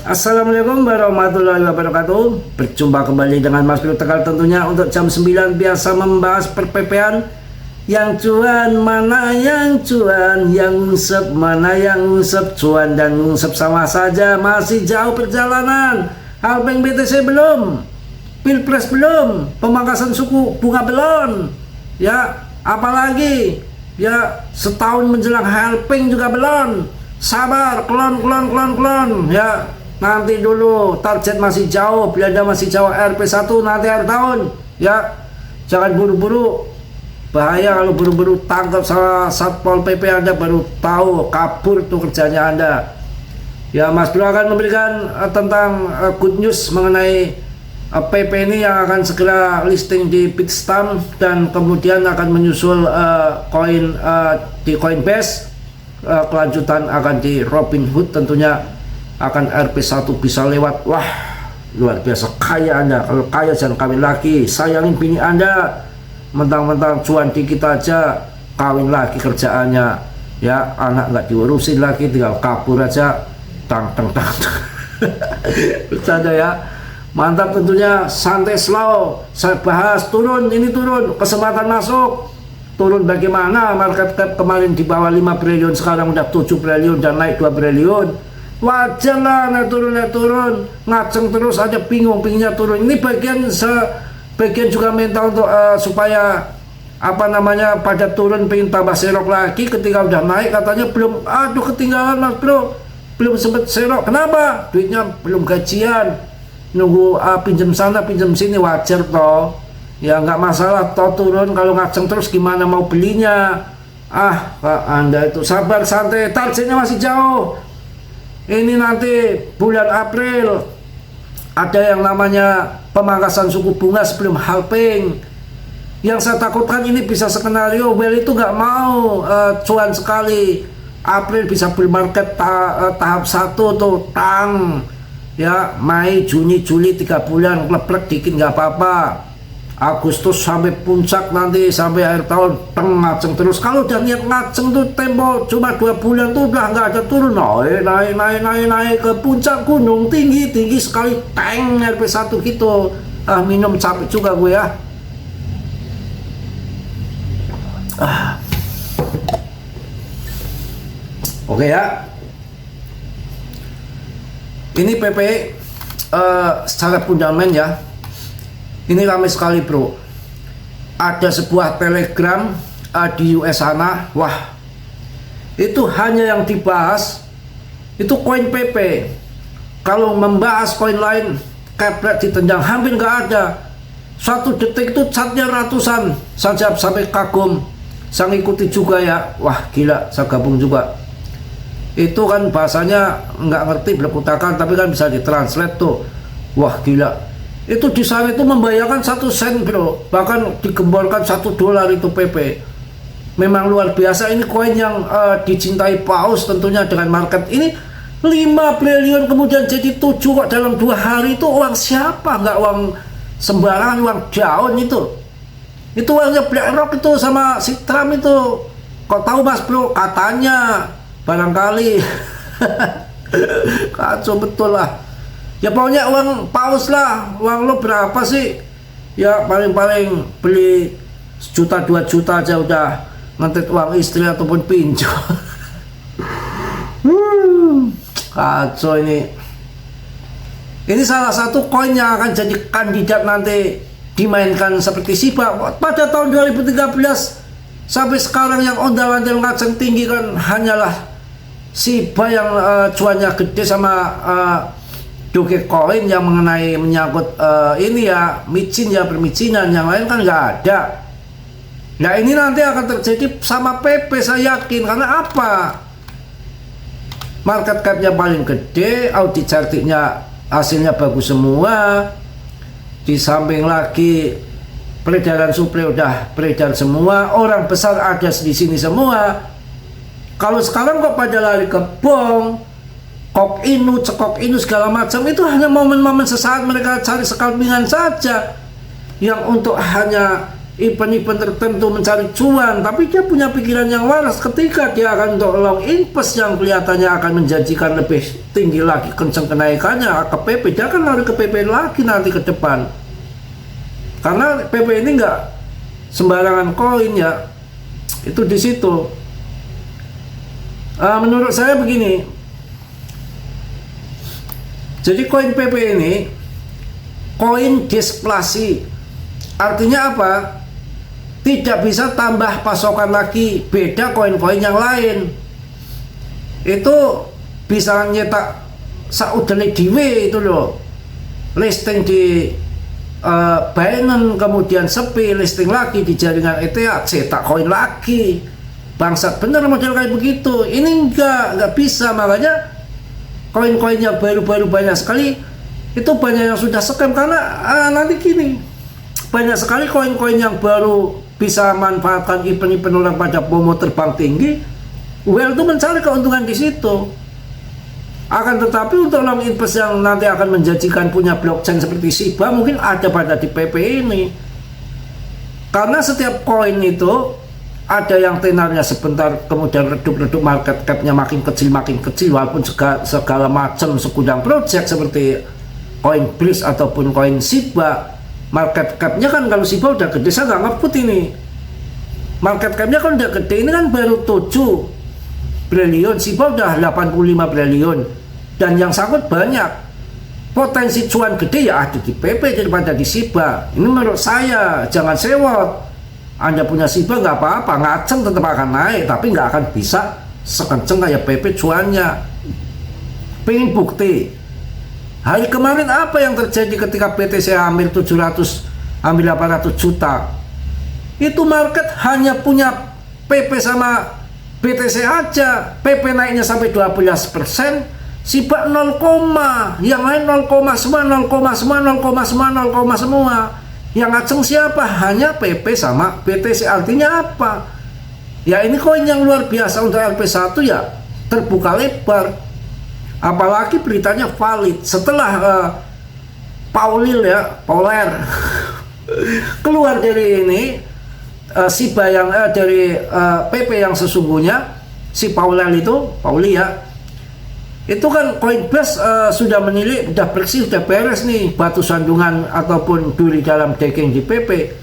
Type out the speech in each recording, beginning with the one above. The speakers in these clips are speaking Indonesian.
Assalamualaikum warahmatullahi wabarakatuh. Berjumpa kembali dengan Mas Bro Tegal tentunya untuk jam 9 biasa membahas perpepean. Yang cuan mana yang cuan, yang ngusep mana yang ngusep. Cuan dan ngusep sama saja, masih jauh perjalanan. Halpeng BTC belum, Pilpres belum, pemangkasan suku bunga belum. Ya, apalagi ya setahun menjelang Halpeng juga belum. Sabar, klon ya. Nanti dulu, target masih jauh, Belanda masih jauh, RP1 nanti akhir tahun ya. Jangan buru-buru, bahaya kalau buru-buru tangkap salah Satpol PP Anda baru tahu, kabur tuh kerjanya Anda ya. Mas Bro akan memberikan tentang good news mengenai PP ini yang akan segera listing di Bitstamp dan kemudian akan menyusul koin di Coinbase, kelanjutan akan di Robinhood, tentunya akan RP1 bisa lewat. Wah, luar biasa kaya Anda. Kalau kaya jangan kawin lagi, sayangin bini Anda. Mentang-mentang cuan dikit aja kawin lagi kerjaannya ya. Anak nggak diurusin lagi, tinggal kabur aja. Tang bercanda ya. Mantap tentunya, santai slow. Saya bahas turun, ini turun, kesempatan masuk. Turun bagaimana, market cap kemarin di bawah 5 triliun, sekarang udah 7 triliun dan naik 2 triliun. Wajar lah naik turun, ngaceng terus aja, bingung-bingungnya turun. Ini bagian juga mental untuk supaya apa namanya, pada turun pengen tambah serok lagi. Ketika udah naik katanya belum, aduh ketinggalan Mas Bro, belum sempet serok. Kenapa? Duitnya belum gajian, nunggu pinjam sana pinjam sini. Wajar toh ya, nggak masalah toh turun. Kalau ngaceng terus gimana mau belinya? Pak Anda itu sabar, santai, targetnya masih jauh. Ini nanti bulan April ada yang namanya pemangkasan suku bunga sebelum Halpeng. Yang saya takutkan ini bisa skenario Well itu nggak mau cuan sekali. April bisa bull market tahap 1 tuh tang ya. Mei, Juni, Juli 3 bulan kleplek dikit nggak apa-apa. Agustus sampai puncak nanti sampai akhir tahun ngaceng terus. Kalau udah niat ngaceng tuh tempo cuma 2 bulan tuh udah nggak ada turun, naik ke puncak gunung tinggi sekali, teng RP1 gitu. Minum capek juga gue ya. Oke ya, ini PP secara fundament ya. Ini ramai sekali bro. Ada sebuah telegram di US sana. Wah, itu hanya yang dibahas itu koin PP. Kalau membahas koin lain, kepret ditendang, hampir nggak ada. Satu detik itu chatnya ratusan. Saya sampai kagum. Saya ngikuti juga ya. Wah gila, saya gabung juga. Itu kan bahasanya nggak ngerti, belakutakan, tapi kan bisa ditranslate tuh. Wah gila. Itu di sana itu membayarkan 1 sen bro, bahkan digemborkan $1 itu PP. Memang luar biasa. Ini koin yang dicintai paus tentunya dengan market ini 5 triliun kemudian jadi 7 kok dalam 2 hari. Itu uang siapa? Nggak uang sembarangan, uang daun itu. Itu uangnya BlackRock itu sama si Trump itu. Kok tahu Mas Bro? Katanya barangkali. Kacau betul lah. Ya pokoknya uang paus lah. Uang lo berapa sih? Ya paling-paling beli 1 juta 2 juta aja udah ngentit uang istri ataupun pinjol. Kacau ini. Ini salah satu koin yang akan jadi kandidat nanti dimainkan seperti Shiba. Pada tahun 2013 sampai sekarang yang ondel-ondel ngaceng tinggi kan hanyalah Shiba yang cuannya gede, sama Dogecoin yang mengenai menyangkut ini ya, micin ya, permicinan. Yang lain kan nggak ada. Nah ini nanti akan terjadi sama PP, saya yakin. Karena apa? Market capnya paling gede, audit chartnya hasilnya bagus semua. Di samping lagi peredaran suplai udah beredar semua, orang besar ada di sini semua. Kalau sekarang kok pada lari ke bong, kok inu, cekok inu segala macam, itu hanya momen-momen sesaat mereka cari sekalpingan saja, yang untuk hanya event-event tertentu mencari cuan, tapi dia punya pikiran yang waras. Ketika dia akan untuk long invest yang kelihatannya akan menjanjikan lebih tinggi lagi, kencang kenaikannya ke PP, dia akan lari ke PP lagi nanti ke depan. Karena PP ini nggak sembarangan koin ya, itu di situ. Menurut saya begini, jadi koin PP ini koin deflasi, artinya apa? Tidak bisa tambah pasokan lagi, beda koin-koin yang lain. Itu bisa nyetak saudara diwe itu loh, listing di Binance, kemudian sepi, listing lagi di jaringan ETH, cetak koin lagi. Bangsat bener model kayak begitu. Ini nggak bisa, makanya koin-koin yang baru-baru banyak sekali, itu banyak yang sudah scam. Karena nanti gini, banyak sekali koin-koin yang baru bisa manfaatkan event-event orang pada FOMO terbang tinggi. Well, itu mencari keuntungan di situ. Akan tetapi untuk long invest yang nanti akan menjanjikan punya blockchain seperti Shiba, mungkin ada pada di PP ini. Karena setiap koin itu ada yang tenarnya sebentar, kemudian redup-redup, market capnya makin kecil, walaupun segala macam sekudang project seperti koin Bliss ataupun koin Shiba, market capnya kan kalau Shiba udah gede, saya nggak ngeput ini. Market capnya kan udah gede, ini kan baru 7 triliun, Shiba udah 85 triliun, dan yang sangkut banyak. Potensi cuan gede ya ada di PP daripada di Shiba. Ini menurut saya, jangan sewot. Anda punya Shiba nggak apa-apa, ngaceng tetap akan naik, tapi nggak akan bisa sekenceng kayak PP cuannya. Pengen bukti? Hari kemarin apa yang terjadi ketika BTC ambil 800 juta? Itu market hanya punya PP sama BTC aja. PP naiknya sampai 12%, Shiba 0, yang lain 0, semua 0, semua. Yang ngaceng siapa? Hanya PP sama BTC. Artinya apa? Ya ini koin yang luar biasa untuk LP1 ya terbuka lebar. Apalagi beritanya valid setelah Pauler keluar dari ini, Shiba yang dari PP yang sesungguhnya, si Pauler itu, itu kan Coinbase sudah menilai, udah bersih, udah beres nih batu sandungan ataupun duri dalam deking di PP.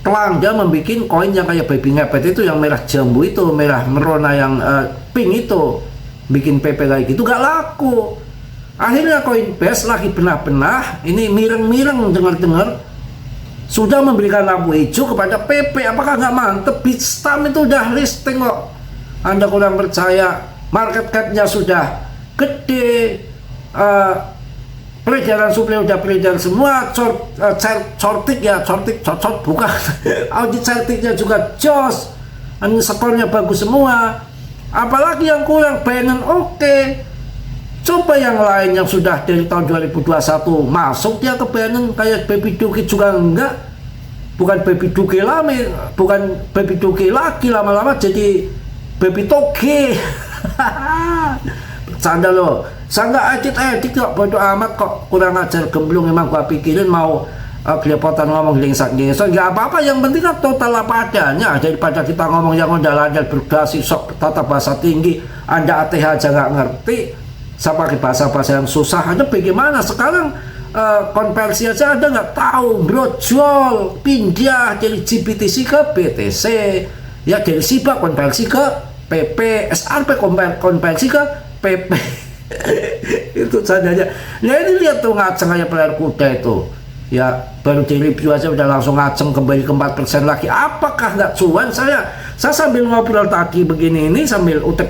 Telang dia membuat koin yang kayak baby ngepet itu, yang merah jambu itu, merah merona yang pink itu, bikin PP kayak gitu gak laku. Akhirnya Coinbase lagi benah-benah, ini mireng-mireng dengar-dengar sudah memberikan lampu hijau kepada PP. Apakah nggak mantep? Bitstamp itu udah listing kok. Anda kurang percaya? Market capnya sudah gede, peredaran suplai udah beredar semua, shorting bukan audit chartingnya juga jos, skornya bagus semua. Apalagi yang kurang, Binance oke. Coba yang lain yang sudah dari tahun 2021 masuk dia ke Binance, kayak Baby Doge juga enggak. Bukan Baby Doge lama, bukan Baby Doge lagi, lama-lama jadi Baby Toge. Bercanda loh. Saya nggak edit kok, bodo amat kok, kurang ajar gemblung. Emang gua pikirin mau kelepotan ngomong gengsak-gengsak, nggak apa-apa, yang penting kan total apa adanya, daripada kita ngomong yang ondal-ondal berdasi sok tata bahasa tinggi, Anda ATH aja nggak ngerti, saya pakai bahasa-bahasa yang susah aja. Bagaimana sekarang konversi aja Anda nggak tahu, brojol pindah dari GBTC ke BTC, ya dari Shiba konversi ke PP, SRP konversi ke PP. Itu saja. Nah ini lihat tuh ngaceng kayak peler kuda itu. Ya baru di review aja udah langsung ngaceng kembali ke 4% lagi. Apakah nggak cuan? Saya sambil ngobrol tadi begini ini, sambil utek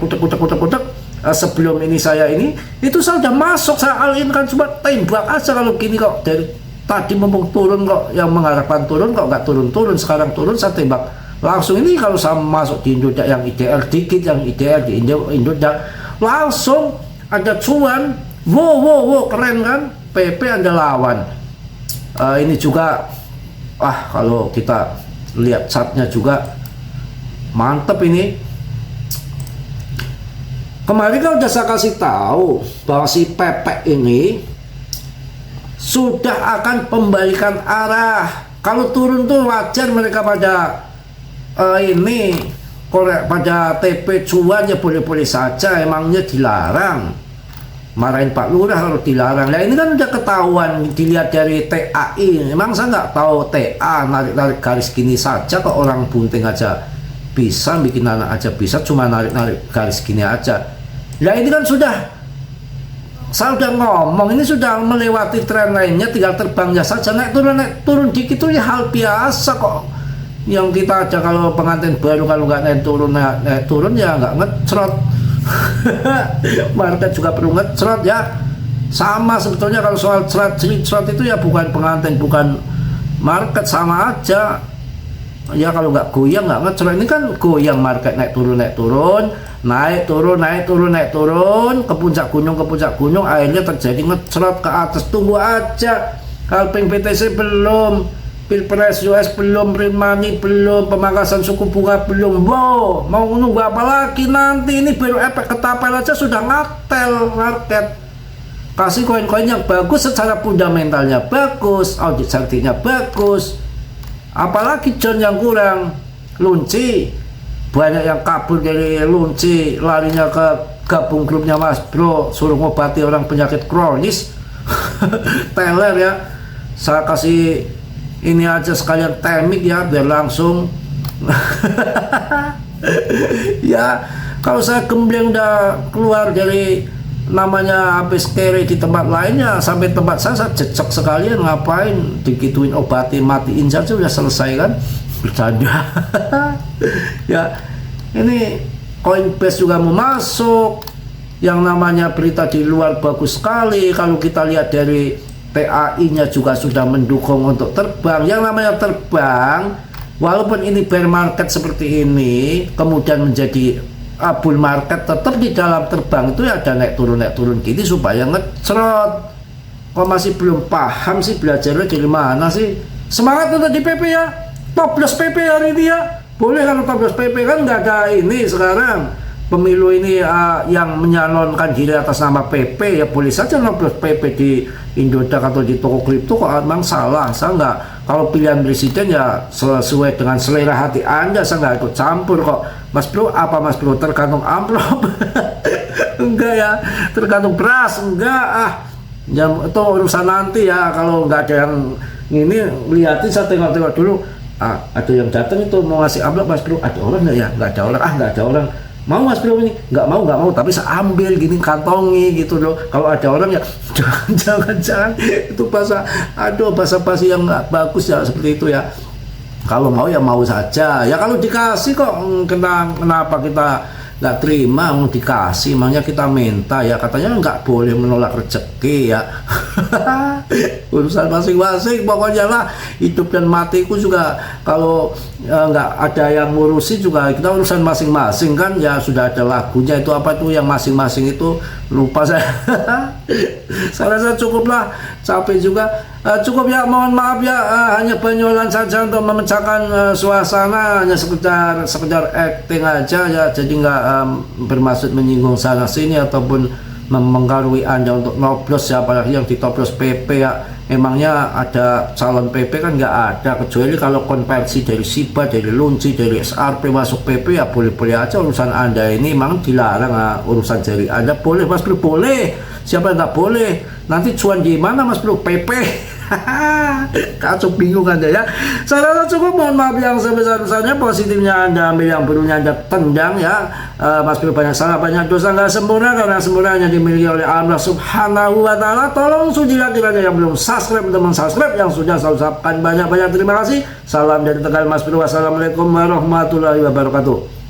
sebelum ini saya ini, itu saya udah masuk, saya all in kan, cuma tembak aja kalau gini kok. Dari tadi mumpung turun kok, yang mengharapkan turun kok nggak turun, sekarang turun saya tembak langsung. Ini kalau saya masuk di Indodax yang IDR dikit, yang IDR di Indodax langsung ada cuan. Wow keren kan, PP Anda lawan. Ini juga kalau kita lihat chartnya juga mantep ini. Kemarin kan udah saya kasih tahu bahwa si PP ini sudah akan pembalikan arah Kalau turun tuh wajar mereka pada ini korek pada TP cuan ya boleh-boleh saja, emangnya dilarang. Marahin Pak Lurah kalau dilarang. Nah ini kan udah ketahuan dilihat dari TAI. Emang saya nggak tahu TA narik-narik garis gini saja kok, orang bunting aja bisa, bikin anak aja bisa, cuma narik-narik garis gini aja. Nah ini kan sudah, saya udah ngomong, ini sudah melewati tren lainnya, tinggal terbangnya saja, naik turun dikit itu ya hal biasa kok. Yang kita aja kalau pengantin baru kalau nggak naik turun ya nggak ngecrot. Market juga perlu ngecrot ya, sama sebetulnya kalau soal cerot itu ya bukan pengantin, bukan market, sama aja ya. Kalau nggak goyang nggak ngecrot. Ini kan goyang, market naik turun naik turun, naik turun naik turun naik turun, ke puncak gunung akhirnya terjadi ngecrot ke atas. Tunggu aja, Kalping PTC belum, Pilpres US belum, print money belum, pemangkasan suku bunga belum. Wow, mau nunggu apa lagi? Nanti ini baru efek ketapel aja sudah ngatel market. Kasih koin-koin yang bagus, secara fundamentalnya bagus, audit saktinya bagus. Apalagi John yang kurang, Lunci. Banyak yang kabur dari Lunci, larinya ke gabung grupnya Mas Bro, suruh ngobati orang penyakit kronis. Teler ya. Saya kasih ini aja sekalian temik ya, biar langsung. Ya kalau saya gembleng udah keluar dari namanya habis carry di tempat lainnya, sampai tempat saya jejak sekalian, ngapain digituin, obatin, matiin saja udah selesai kan, bercanda. Ya ini Coinbase juga mau masuk, yang namanya berita di luar bagus sekali. Kalau kita lihat dari PAI-nya juga sudah mendukung untuk terbang. Yang namanya terbang, walaupun ini bear market seperti ini, kemudian menjadi bull market, tetap di dalam terbang itu ya ada naik turun gitu supaya ngecrot. Kok masih belum paham sih, belajarnya dari mana sih? Semangat untuk di PP ya, top loss PP hari ini ya. Boleh kan top loss PP, kan nggak ada ini sekarang. Pemilu ini yang menyalonkan diri atas nama PP ya boleh saja noblos PP di Indodax atau di toko kripto, kok memang salah. Saya nggak, kalau pilihan presiden ya sesuai dengan selera hati Anda, saya nggak ikut campur kok. Mas Bro, apa Mas Bro, tergantung amplop? Enggak ya, tergantung beras, enggak ya, itu urusan nanti ya. Kalau nggak ada yang ini, lihatin, saya tengok-tengok dulu. Ada yang datang itu mau ngasih amplop, Mas Bro, ada orang nggak ya? Nggak ada orang, nggak ada orang. Mau Mas Bro ini? Nggak mau, tapi saya ambil gini, kantongi gitu loh. Kalau ada orang ya jangan itu bahasa basi yang nggak bagus ya, seperti itu ya. Kalau mau ya mau saja ya, kalau dikasih kok kenapa kita nggak terima? Mau dikasih, makanya kita minta ya, katanya nggak boleh menolak rezeki ya. Urusan masing-masing pokoknya lah, hidup dan matiku juga kalau nggak ada yang ngurusi juga kita urusan masing-masing kan ya. Sudah ada lagunya itu, apa tuh yang masing-masing itu, lupa saya. Saya rasa cukup lah, capek juga. Cukup ya, mohon maaf ya, hanya penjualan saja untuk memecahkan suasana, hanya sekedar acting aja ya, jadi nggak bermaksud menyinggung sana sini ataupun mempengaruhi Anda untuk noblos ya, apalagi yang ditoblos PP ya. Emangnya ada calon PP kan nggak ada, kecuali kalau konversi dari SIBA, dari Lunci, dari SRP masuk PP ya boleh-boleh aja, urusan Anda ini memang dilarang. Urusan dari Anda boleh Mas Bro, boleh, siapa yang nggak boleh? Nanti cuan di mana Mas Bro? PP. Kacau, bingung Anda ya. Saya rasa cukup, mohon maaf yang sebesar-besarnya. Positifnya Anda ambil, yang buruknya Anda tendang ya. Mas Bro banyak salah, banyak dosa, nggak sempurna, karena sempurna hanya dimiliki oleh Allah Subhanahu wa Ta'ala. Tolong sujilah kiranya yang belum subscribe untuk subscribe, yang sudah saya ucapkan banyak-banyak terima kasih. Salam dari Tegal Mas Bro. Wassalamualaikum warahmatullahi wabarakatuh.